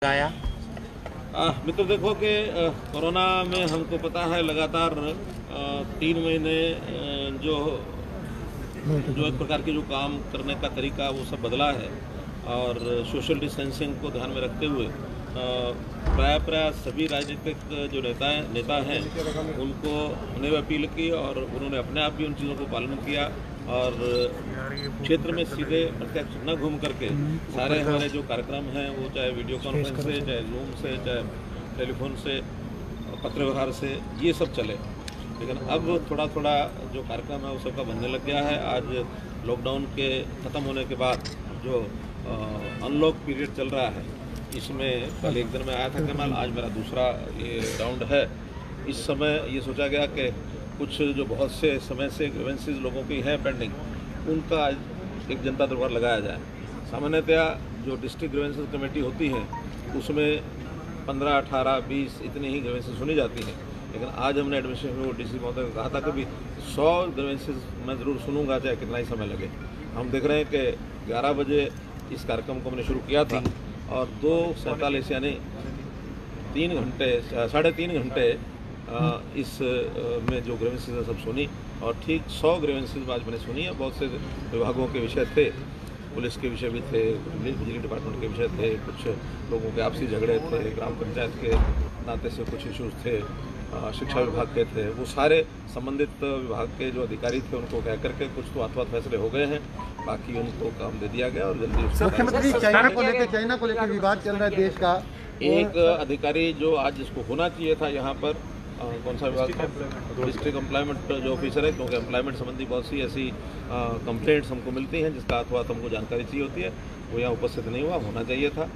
आया मित्र देखो कि कोरोना में हमको पता है लगातार 3 महीने जो एक प्रकार के जो काम करने का तरीका वो सब बदला है और सोशल डिस्टेंसिंग को ध्यान में रखते हुए प्राय सभी राजनीतिक जो नेता हैं उनको हमने भी अपील की और उन्होंने अपने आप भी उन चीज़ों को पालन किया और क्षेत्र में सीधे प्रत्यक्ष न घूम करके सारे हमारे जो कार्यक्रम हैं वो चाहे वीडियो कॉन्फ्रेंस से, चाहे जूम से, चाहे टेलीफोन से, पत्र व्यवहार से, ये सब चले। लेकिन अब थोड़ा थोड़ा जो कार्यक्रम है वो सबका बनने लग गया है। आज लॉकडाउन के ख़त्म होने के बाद जो अनलॉक पीरियड चल रहा है, इसमें कल एक दिन में आया था कमाल, आज मेरा दूसरा ये राउंड है। इस समय ये सोचा गया कि कुछ जो बहुत से समय से ग्रीवेंसेस लोगों की हैं पेंडिंग, उनका एक जनता दरबार लगाया जाए। सामान्यतया जो डिस्ट्रिक्ट ग्रीवेंसेस कमेटी होती हैं उसमें 15, 18, 20 इतनी ही ग्रीवेंसेस सुनी जाती हैं, लेकिन आज हमने एडमिनिस्ट्रेशन में डीसी महोदय को कहा था कि भी 100 ग्रीवेंसेस मैं ज़रूर सुनूंगा, चाहे कितना ही समय लगे। हम देख रहे हैं कि 11 बजे इस कार्यक्रम को हमने शुरू किया था और 2:47 यानी 3 घंटे 3.5 घंटे इस में जो ग्रीवेंसेस सब सुनी और ठीक 100 ग्रीवेंसेस आज मैंने सुनी है। बहुत से विभागों के विषय थे, पुलिस के विषय भी थे, बिजली डिपार्टमेंट के विषय थे, कुछ लोगों के आपसी झगड़े थे, ग्राम पंचायत के नाते से कुछ इश्यूज थे, शिक्षा विभाग के थे। वो सारे संबंधित विभाग के जो अधिकारी थे उनको कह करके कुछ तो हाथ फैसले हो गए हैं, बाकी उनको काम दे दिया गया और जल्दी मुख्यमंत्री चाइना को लेकर विवाद चल रहा है देश का। एक अधिकारी जो आज जिसको होना चाहिए था यहाँ पर, कौन सा विभाग था, डिस्ट्रिक्ट एम्प्लॉयमेंट जो ऑफिसर है, क्योंकि एम्प्लॉयमेंट संबंधी बहुत सी ऐसी कंप्लेंट्स हमको मिलती हैं जिसका अथवा हमको जानकारी चाहिए होती है, वो यहाँ उपस्थित नहीं हुआ, होना चाहिए था।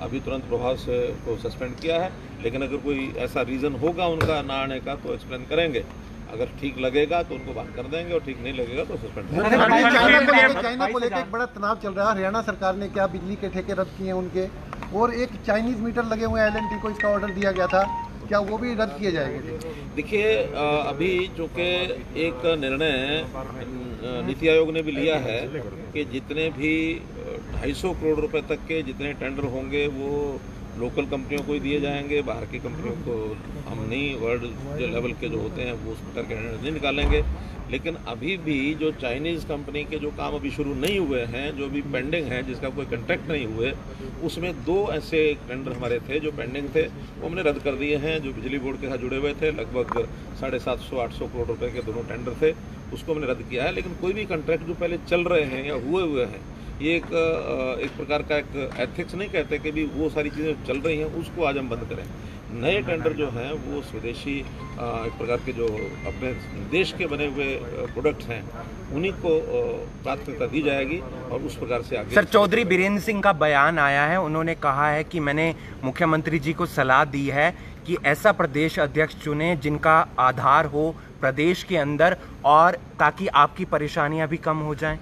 अभी तुरंत प्रभाव से को सस्पेंड किया है, लेकिन अगर कोई ऐसा रीज़न होगा उनका ना आने का तो एक्सप्लेन करेंगे। अगर ठीक लगेगा तो उनको बात कर देंगे और ठीक नहीं लगेगा तो सस्पेंड करेंगे। चाइना को लेकर एक बड़ा तनाव चल रहा है। हरियाणा सरकार ने क्या बिजली के ठेके रद्द किए हैं उनके, और एक चाइनीज मीटर लगे हुए हैं, LNT को इसका ऑर्डर दिया गया था, क्या वो भी रद्द किए जाएंगे? देखिए, अभी चूँकि एक निर्णय नीति आयोग ने भी लिया है कि जितने भी 250 करोड़ रुपए तक के जितने टेंडर होंगे वो लोकल कंपनियों को ही दिए जाएंगे, बाहर की कंपनियों को हम नहीं, वर्ल्ड लेवल के जो होते हैं वो उस प्रकार के टेंडर नहीं निकालेंगे। लेकिन अभी भी जो चाइनीज़ कंपनी के जो काम अभी शुरू नहीं हुए हैं, जो भी पेंडिंग हैं, जिसका कोई कंट्रैक्ट नहीं हुए, उसमें 2 ऐसे टेंडर हमारे थे जो पेंडिंग थे, वो हमने रद्द कर दिए हैं। जो बिजली बोर्ड के साथ जुड़े हुए थे, लगभग 750-800 करोड़ रुपए के दोनों टेंडर थे, उसको हमने रद्द किया है। लेकिन कोई भी कंट्रैक्ट जो पहले चल रहे हैं या हुए हैं, ये एक प्रकार का एक एथिक्स नहीं कहते कि भी वो सारी चीज़ें चल रही हैं उसको आज हम बंद करें। नए टेंडर जो हैं वो स्वदेशी एक प्रकार के जो अपने देश के बने हुए प्रोडक्ट्स हैं उन्हीं को प्राथमिकता दी जाएगी और उस प्रकार से आगे। सर, चौधरी बीरेंद्र सिंह का बयान आया है, उन्होंने कहा है कि मैंने मुख्यमंत्री जी को सलाह दी है कि ऐसा प्रदेश अध्यक्ष चुने जिनका आधार हो प्रदेश के अंदर, और ताकि आपकी परेशानियां भी कम हो जाएं।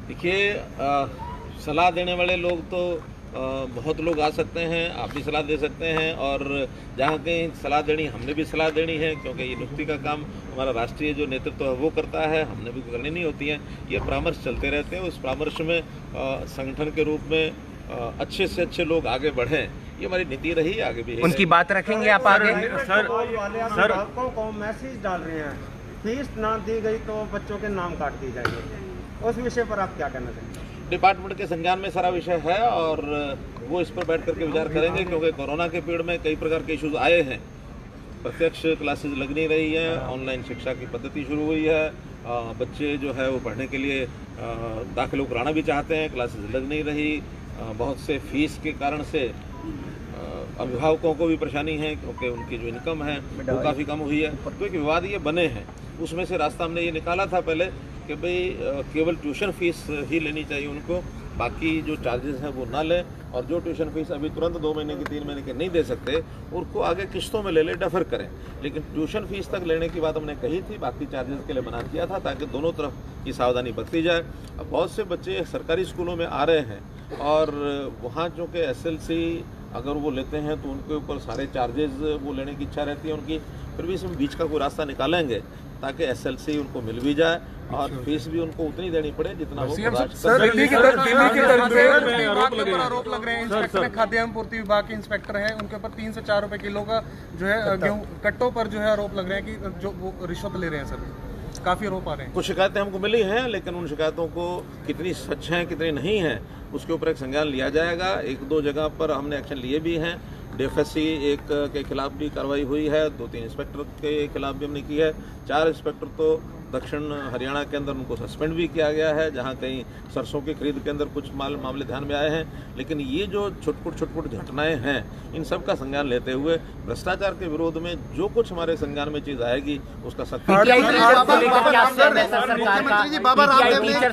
देखिए, सलाह देने वाले लोग तो बहुत लोग आ सकते हैं, आप भी सलाह दे सकते हैं, और जहाँ कहीं सलाह देनी हमने भी सलाह देनी है, क्योंकि ये नियुक्ति का काम हमारा राष्ट्रीय जो नेतृत्व है वो करता है, हमने भी करनी नहीं होती है। ये परामर्श चलते रहते हैं, उस परामर्श में संगठन के रूप में अच्छे से अच्छे लोग आगे बढ़ें, ये हमारी नीति रही, आगे भी उनकी बात रखेंगे आप आगे। सर को मैसेज डाल रहे हैं, फीस ना दी गई तो बच्चों के नाम काट दिए जाएंगे, उस विषय पर आप क्या कहना चाहेंगे? डिपार्टमेंट के संज्ञान में सारा विषय है और वो इस पर बैठ करके विचार करेंगे, क्योंकि कोरोना के पीरियड में कई प्रकार के इश्यूज आए हैं। प्रत्यक्ष क्लासेस लग नहीं रही हैं, ऑनलाइन शिक्षा की पद्धति शुरू हुई है, बच्चे जो है वो पढ़ने के लिए दाखिले कराना भी चाहते हैं, क्लासेस लग नहीं रही, बहुत से फीस के कारण से अभिभावकों को भी परेशानी है, क्योंकि उनकी जो इनकम है वो काफ़ी कम हुई है। तो एक विवाद ये बने हैं, उसमें से रास्ता हमने ये निकाला था पहले कि भाई केवल ट्यूशन फीस ही लेनी चाहिए उनको, बाकी जो चार्जेस हैं वो ना लें, और जो ट्यूशन फीस अभी तुरंत 2 महीने की 3 महीने की नहीं दे सकते उनको आगे किस्तों में ले डेफर करें। लेकिन ट्यूशन फीस तक लेने की बात हमने कही थी, बाकी चार्जेस के लिए मना किया था, ताकि दोनों तरफ की सावधानी बरती जाए। अब बहुत से बच्चे सरकारी स्कूलों में आ रहे हैं और वहाँ चूँकि SLC अगर वो लेते हैं तो उनके ऊपर सारे चार्जेस वो लेने की इच्छा रहती है उनकी, फिर भी इसमें बीच का कोई रास्ता निकालेंगे ताकि SLC उनको मिल भी जाए और फीस भी उनको उतनी देनी पड़े जितना वो दिल्ली की तरफ से आरोप लग रहे हैं। इंस्पेक्टर खाद्य एवं पूर्ति विभाग के इंस्पेक्टर हैं, उनके ऊपर 3 से 4 रुपए किलो का जो है गेहूं कट्टों पर जो है आरोप लग रहे हैं कि जो वो रिश्वत ले रहे हैं सर। काफी आरोप आ रहे हैं। कुछ शिकायतें हमको मिली हैं, लेकिन उन शिकायतों को कितनी सच हैं कितनी नहीं है उसके ऊपर एक संज्ञान लिया जाएगा। 1-2 जगह पर हमने एक्शन लिए भी हैं। DFSC एक के खिलाफ भी कार्रवाई हुई है, 2-3 इंस्पेक्टर के खिलाफ भी हमने की है। 4 इंस्पेक्टर तो दक्षिण हरियाणा के अंदर उनको सस्पेंड भी किया गया है, जहां कहीं सरसों की खरीद के अंदर कुछ मामले ध्यान में आए हैं। लेकिन ये जो छुटपुट घटनाएं हैं, इन सब का संज्ञान लेते हुए भ्रष्टाचार के विरोध में जो कुछ हमारे संज्ञान में चीज आएगी उसका सख्त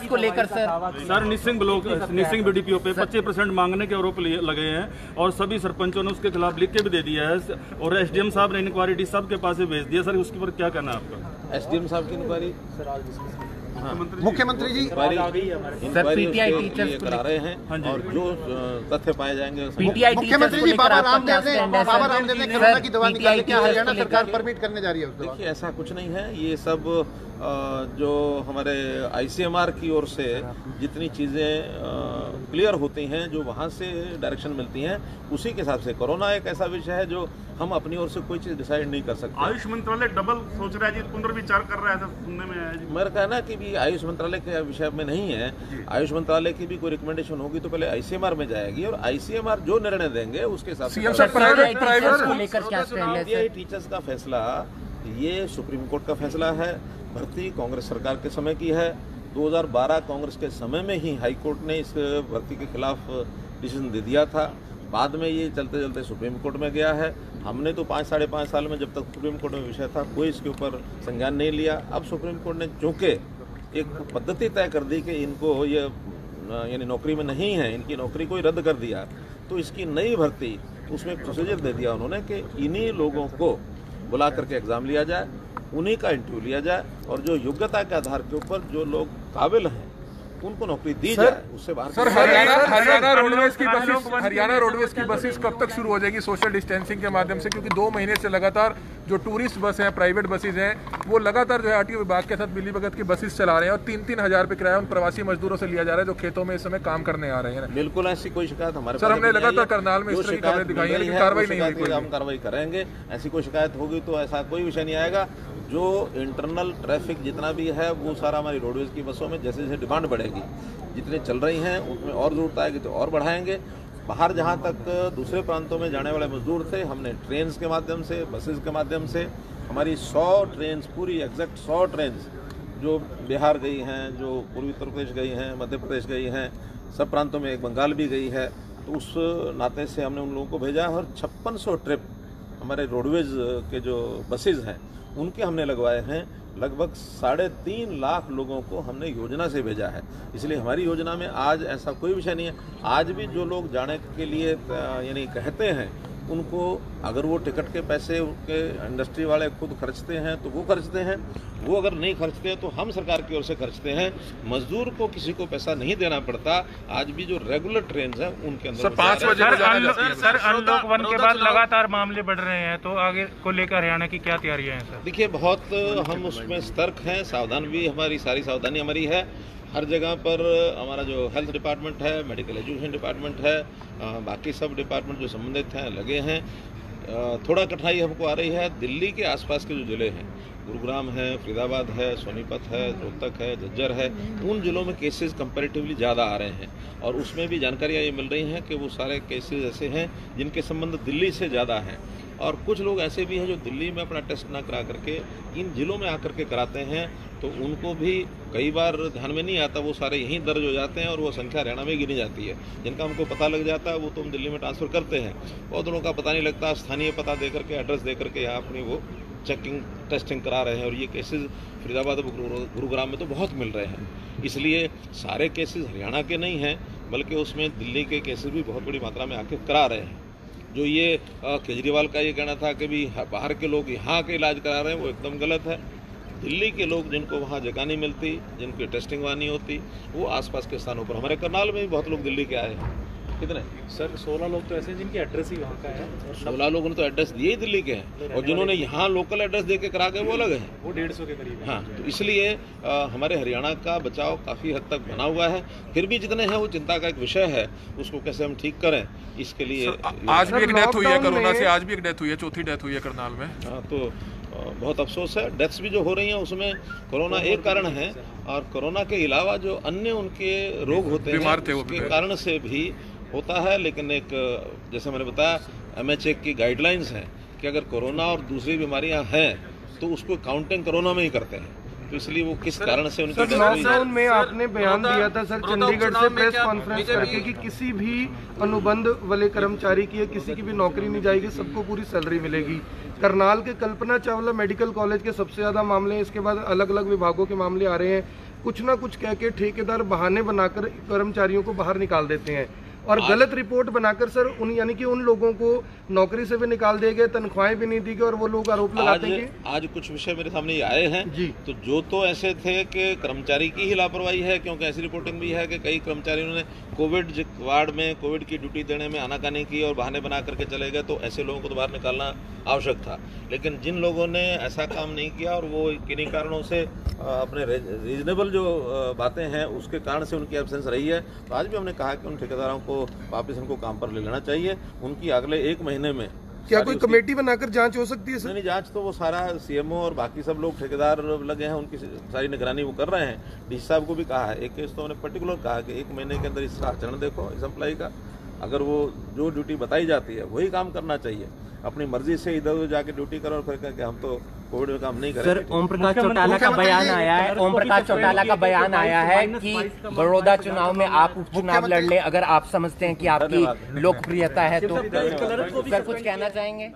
को लेकर सर निसिंग BDPO पे 25% मांगने के आरोप लगे हैं और सभी सरपंचों ने उसके खिलाफ लिख के भी दे दिया है और SDM साहब ने इंक्वायरी डी साहब के पास भेज दिया। सर उसके ऊपर क्या कहना है आपका? SDM साहब की इंक्वायरी मुख्यमंत्री जी इंक्वायरी करा रहे हैं और जो तथ्य पाए जाएंगे मुख्यमंत्री जी बाबा रामदेव ने कोरोना की दवा निकाली, क्या हरियाणा सरकार परमिट करने जा रही है? देखिए ऐसा कुछ नहीं है। ये सब जो हमारे ICMR की ओर से जितनी चीज़ें क्लियर होती हैं, जो वहाँ से डायरेक्शन मिलती हैं, उसी के हिसाब से कोरोना एक ऐसा विषय है जो हम अपनी ओर से कोई चीज़ डिसाइड नहीं कर सकते। आयुष मंत्रालय डबल सोच रहा है जी, पुनर्विचार कर रहा है, सुनने में आया जी। मेरा कहना कि भी आयुष मंत्रालय के विषय में नहीं है। आयुष मंत्रालय की भी कोई रिकमेंडेशन होगी तो पहले ICMR में जाएगी और ICMR जो निर्णय देंगे उसके हिसाब से टीचर्स का फैसला, ये सुप्रीम कोर्ट का फैसला है। भर्ती कांग्रेस सरकार के समय की है। 2012 कांग्रेस के समय में ही हाई कोर्ट ने इस भर्ती के खिलाफ डिसीजन दे दिया था। बाद में ये चलते चलते सुप्रीम कोर्ट में गया है। हमने तो 5-5.5 साल में जब तक सुप्रीम कोर्ट में विषय था कोई इसके ऊपर संज्ञान नहीं लिया। अब सुप्रीम कोर्ट ने चूंकि एक पद्धति तय कर दी कि इनको ये यानी नौकरी में नहीं है, इनकी नौकरी को रद्द कर दिया, तो इसकी नई भर्ती उसमें प्रोसीजर दे दिया उन्होंने कि इन्हीं लोगों को बुला करके एग्जाम लिया जाए, उन्हीं का इंटरव्यू लिया जाए और जो योग्यता के आधार के ऊपर जो लोग काबिल हैं उनको नौकरी दी जाए, उससे बाहर। सर हरियाणा रोडवेज की बसेस कब तक शुरू हो जाएगी सोशल डिस्टेंसिंग के माध्यम से? क्योंकि 2 महीने से लगातार जो टूरिस्ट बस हैं, प्राइवेट बसेज हैं, वो लगातार जो है RTO विभाग के साथ मिलीभगत की बसेस चला रहे हैं और 3-3 हज़ार रुपये किराया उन प्रवासी मजदूरों से लिया जा रहा है जो खेतों में इस समय काम करने आ रहे हैं। बिल्कुल ऐसी कोई शिकायत हमारे सर हमने लगातार करनाल में इस तरह की खबरें दिखाई है, लेकिन कार्रवाई नहीं हुई। हम कार्रवाई करेंगे। ऐसी कोई शिकायत होगी तो ऐसा कोई विषय नहीं आएगा। जो इंटरनल ट्रैफिक जितना भी है वो सारा हमारी रोडवेज की बसों में जैसे जैसे डिमांड बढ़ेगी, जितने चल रही हैं उसमें और जरूरत आएगी तो और बढ़ाएंगे। बाहर जहां तक दूसरे प्रांतों में जाने वाले मजदूर थे, हमने ट्रेन्स के माध्यम से, बसेस के माध्यम से हमारी 100 ट्रेन्स, पूरी एग्जैक्ट 100 ट्रेन्स जो बिहार गई हैं, जो पूर्वी उत्तर प्रदेश गई हैं, मध्य प्रदेश गई हैं, सब प्रांतों में, एक बंगाल भी गई है, तो उस नाते से हमने उन लोगों को भेजा और 5600 ट्रिप हमारे रोडवेज के जो बसेज हैं उनके हमने लगवाए हैं। लगभग 3.5 लाख लोगों को हमने योजना से भेजा है। इसलिए हमारी योजना में आज ऐसा कोई विषय नहीं है। आज भी जो लोग जाने के लिए यानी कहते हैं, उनको अगर वो टिकट के पैसे उनके इंडस्ट्री वाले खुद खर्चते हैं तो वो खर्चते हैं, वो अगर नहीं खर्चते हैं तो हम सरकार की ओर से खर्चते हैं। मजदूर को किसी को पैसा नहीं देना पड़ता। आज भी जो रेगुलर ट्रेन है उनके अंदर सर 5 बजे सर अनलॉक 1 के बाद लगातार मामले बढ़ रहे हैं, तो आगे को लेकर हरियाणा की क्या तैयारियां हैं सर? देखिए बहुत हम उसमें सतर्क हैं, सावधान भी, हमारी सारी सावधानी हमारी है। हर जगह पर हमारा जो हेल्थ डिपार्टमेंट है, मेडिकल एजुकेशन डिपार्टमेंट है, बाकी सब डिपार्टमेंट जो संबंधित हैं लगे हैं। थोड़ा कठिनाई हमको आ रही है दिल्ली के आसपास के जो ज़िले हैं, गुरुग्राम है, फरीदाबाद है, सोनीपत है, रोहतक है, झज्जर है, उन ज़िलों में केसेस कंपैरेटिवली ज़्यादा आ रहे हैं और उसमें भी जानकारियाँ ये मिल रही हैं कि वो सारे केसेस ऐसे हैं जिनके संबंध दिल्ली से ज़्यादा हैं। और कुछ लोग ऐसे भी हैं जो दिल्ली में अपना टेस्ट ना करा करके इन ज़िलों में आकर के कराते हैं, तो उनको भी कई बार ध्यान में नहीं आता, वो सारे यहीं दर्ज हो जाते हैं और वो संख्या हरियाणा में गिनी जाती है। जिनका हमको पता लग जाता है वो तो हम दिल्ली में ट्रांसफ़र करते हैं। बहुत लोगों का पता नहीं लगता, स्थानीय पता दे करके, एड्रेस दे करके यहाँ अपनी वो चेकिंग टेस्टिंग करा रहे हैं और ये केसेस फरीदाबाद और गुरुग्राम में तो बहुत मिल रहे हैं। इसलिए सारे केसेस हरियाणा के नहीं हैं, बल्कि उसमें दिल्ली के केसेस भी बहुत बड़ी मात्रा में आके करा रहे हैं। जो ये केजरीवाल का ये कहना था कि भी बाहर के लोग यहाँ के इलाज करा रहे हैं, वो एकदम गलत है। दिल्ली के लोग जिनको वहाँ जगह नहीं मिलती, जिनकी टेस्टिंग वहाँ नहीं होती, वो आसपास के स्थानों पर, हमारे करनाल में भी बहुत लोग दिल्ली के आए हैं। कितने? सर 16 लोग तो ऐसे हैं जिनकी एड्रेस ही वहाँ का है। 16 लोगों ने तो एड्रेस दिए ही दिल्ली के हैं, और जिन्होंने यहाँ लोकल एड्रेस दे के करा के वो अलग है, वो 150 के करीब है। हाँ, तो इसलिए हमारे हरियाणा का बचाव काफ़ी हद तक बना हुआ है। फिर भी जितने हैं वो चिंता का एक विषय है, उसको कैसे हम ठीक करें इसके लिए। आज भी एक डेथ हुई है कोरोना से, आज भी एक डेथ हुई है, चौथी डेथ हुई है करनाल में। हाँ, तो बहुत अफसोस है। डेथ्स भी जो हो रही हैं उसमें कोरोना एक कारण है, और कोरोना के अलावा जो अन्य उनके रोग होते हैं उसके कारण से भी होता है। लेकिन एक जैसे मैंने बताया MHA की गाइडलाइंस हैं कि अगर कोरोना और दूसरी बीमारियां हैं तो उसको काउंटिंग कोरोना में ही करते हैं, तो इसलिए वो किस कारण से उनकी डेथ हुई। लॉकडाउन में आपने बयान दिया था सर चंडीगढ़ से प्रेस कॉन्फ्रेंस करके कि किसी भी अनुबंध वाले कर्मचारी की किसी की भी नौकरी नहीं जाएगी, सबको पूरी सैलरी मिलेगी। करनाल के कल्पना चावला मेडिकल कॉलेज के सबसे ज्यादा मामले हैं, इसके बाद अलग अलग विभागों के मामले आ रहे हैं। कुछ ना कुछ कह के ठेकेदार बहाने बनाकर कर्मचारियों को बाहर निकाल देते हैं, और गलत रिपोर्ट बनाकर सर उन यानी कि उन लोगों को नौकरी से भी निकाल दिए गए, तनख्वाहें भी नहीं दी गई, और वो लोग आरोप लगाते हैं कि आज कुछ विषय मेरे सामने ये आए हैं जी। तो जो तो ऐसे थे कि कर्मचारी की ही लापरवाही है, क्योंकि ऐसी रिपोर्टिंग भी है कि कई कर्मचारियों ने कोविड वार्ड में कोविड की ड्यूटी देने में आनाकानी की और बहाने बना करके चले गए, तो ऐसे लोगों को तो बाहर निकालना आवश्यक था। लेकिन जिन लोगों ने ऐसा काम नहीं किया और वो किन्हीं कारणों से अपने रीजनेबल जो बातें हैं उसके कारण से उनकी एब्सेंस रही है, तो आज भी हमने कहा कि उन ठेकेदारों को वापस उनको काम पर ले लेना चाहिए। उनकी अगले 1 महीने में क्या कोई कमेटी बनाकर जांच हो सकती है सर? नहीं, जांच तो वो सारा CMO और बाकी सब लोग ठेकेदार लगे हैं, उनकी सारी निगरानी वो कर रहे हैं। DC साहब को भी कहा है, एक केस तो उन्होंने पर्टिकुलर कहा कि 1 महीने के अंदर इसका आचरण देखो इस एम्प्लॉय का, अगर वो जो ड्यूटी बताई जाती है वही काम करना चाहिए। अपनी मर्जी से इधर उधर जाके ड्यूटी करो और फिर कह हम तो कोविड में काम नहीं करेंगे। सर ओम प्रकाश चौटाला का बयान आया है, ओम प्रकाश चौटाला का बयान आया है कि बड़ौदा चुनाव में आप उपचुनाव लड़ ले, अगर आप समझते हैं कि आपकी लोकप्रियता है तो। सर कुछ कहना चाहेंगे?